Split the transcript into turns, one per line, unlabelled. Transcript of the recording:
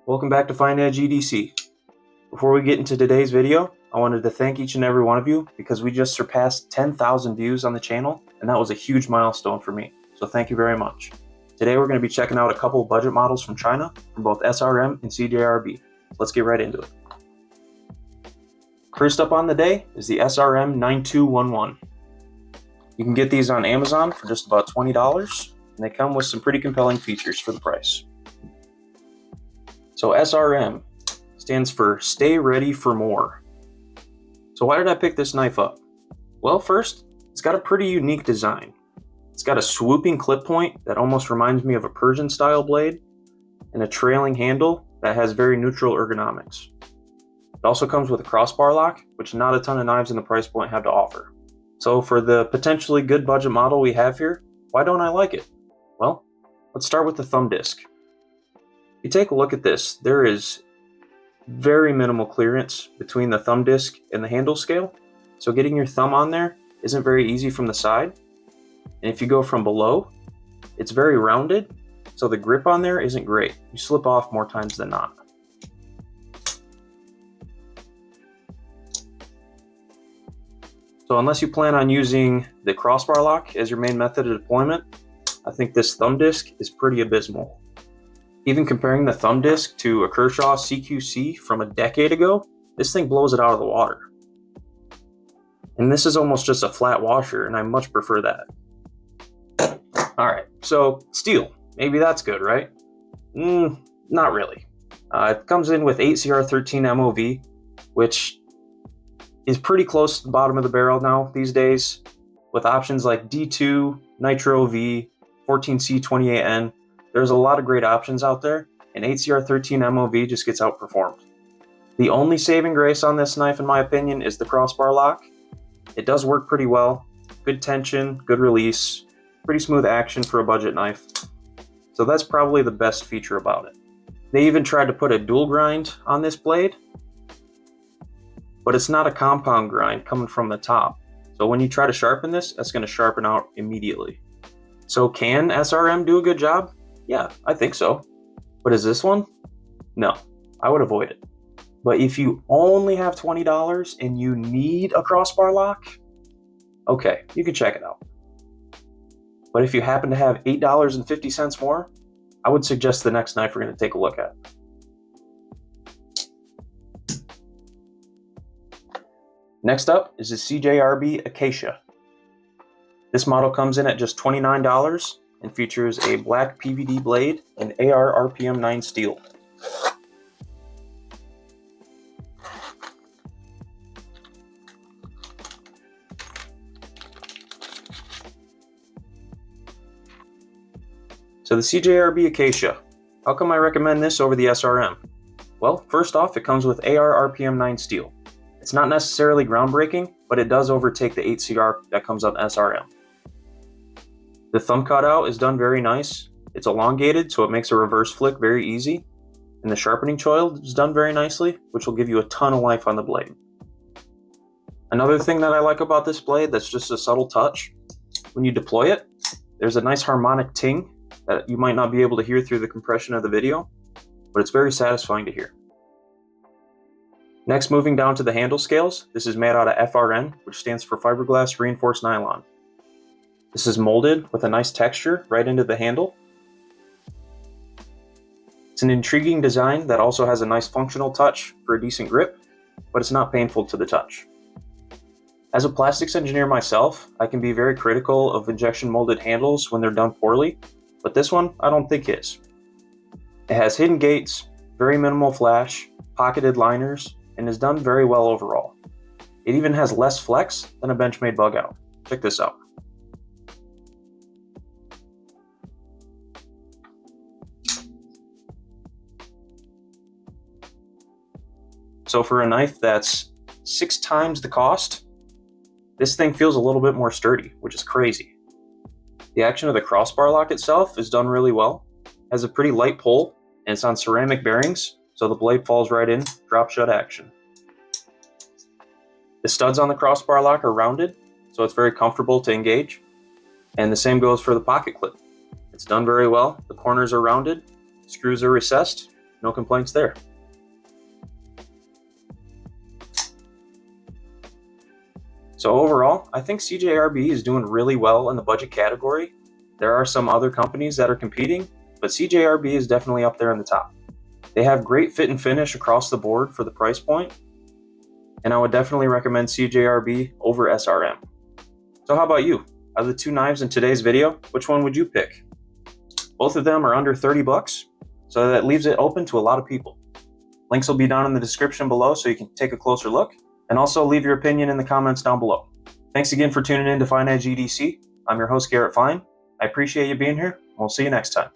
Welcome back to FyneEdgeEDC. Before we get into today's video, I wanted to thank each and every one of you because we just surpassed 10,000 views on the channel, and that was a huge milestone for me, so thank you very much. Today we're going to be checking out a couple of budget models from China, from both SRM and CJRB. Let's get right into it. First up on the day is the SRM 9211. You can get these on Amazon for just about $20, and they come with some pretty compelling features for the price. So SRM stands for Stay Ready for More. So why did I pick this knife up? Well, first, it's got a pretty unique design. It's got a swooping clip point that almost reminds me of a Persian style blade, and a trailing handle that has very neutral ergonomics. It also comes with a crossbar lock, which not a ton of knives in the price point have to offer. So for the potentially good budget model we have here, why don't I like it? Well, let's start with the thumb disc. If you take a look at this, there is very minimal clearance between the thumb disc and the handle scale, so getting your thumb on there isn't very easy from the side. And if you go from below, it's very rounded, so the grip on there isn't great. You slip off more times than not. So unless you plan on using the crossbar lock as your main method of deployment, I think this thumb disc is pretty abysmal. Even comparing the thumb disc to a Kershaw CQC from a decade ago, this thing blows it out of the water. And this is almost just a flat washer, and I much prefer that. Alright, so steel. Maybe that's good, right? Not really. It comes in with 8CR13 MOV, which is pretty close to the bottom of the barrel now these days, with options like D2, Nitro V, 14C28N. There's a lot of great options out there, and 8CR13 MOV just gets outperformed. The only saving grace on this knife, in my opinion, is the crossbar lock. It does work pretty well. Good tension, good release, pretty smooth action for a budget knife. So that's probably the best feature about it. They even tried to put a dual grind on this blade, but it's not a compound grind coming from the top. So when you try to sharpen this, that's going to sharpen out immediately. So can SRM do a good job? Yeah, I think so. But is this one? No, I would avoid it. But if you only have $20 and you need a crossbar lock, okay, you can check it out. But if you happen to have $8.50 more, I would suggest the next knife we're going to take a look at. Next up is the CJRB Acacia. This model comes in at just $29 and features a black PVD blade and AR RPM 9 steel. So the CJRB Acacia, how come I recommend this over the SRM? Well, first off, it comes with AR RPM 9 steel. It's not necessarily groundbreaking, but it does overtake the 8CR that comes on SRM. The thumb cutout is done very nice. It's elongated, so it makes a reverse flick very easy. And the sharpening choil is done very nicely, which will give you a ton of life on the blade. Another thing that I like about this blade that's just a subtle touch, when you deploy it, there's a nice harmonic ting that you might not be able to hear through the compression of the video, but it's very satisfying to hear. Next, moving down to the handle scales, this is made out of FRN, which stands for fiberglass reinforced nylon. This is molded with a nice texture right into the handle. It's an intriguing design that also has a nice functional touch for a decent grip, but it's not painful to the touch. As a plastics engineer myself, I can be very critical of injection molded handles when they're done poorly, but this one I don't think is. It has hidden gates, very minimal flash, pocketed liners, and is done very well overall. It even has less flex than a Benchmade bug out. Check this out. So for a knife that's 6 times the cost, this thing feels a little bit more sturdy, which is crazy. The action of the crossbar lock itself is done really well. It has a pretty light pull, and it's on ceramic bearings, so the blade falls right in, drop shut action. The studs on the crossbar lock are rounded, so it's very comfortable to engage. And the same goes for the pocket clip. It's done very well. The corners are rounded, screws are recessed, No complaints there. So overall, I think CJRB is doing really well in the budget category. There are some other companies that are competing, but CJRB is definitely up there in the top. They have great fit and finish across the board for the price point, and I would definitely recommend CJRB over SRM. So how about you? Out of the two knives in today's video, which one would you pick? Both of them are under 30 bucks, so that leaves it open to a lot of people. Links will be down in the description below so you can take a closer look, and also leave your opinion in the comments down below. Thanks again for tuning in to FyneEdgeEDC. I'm your host, Garrett Fyne. I appreciate you being here, and we'll see you next time.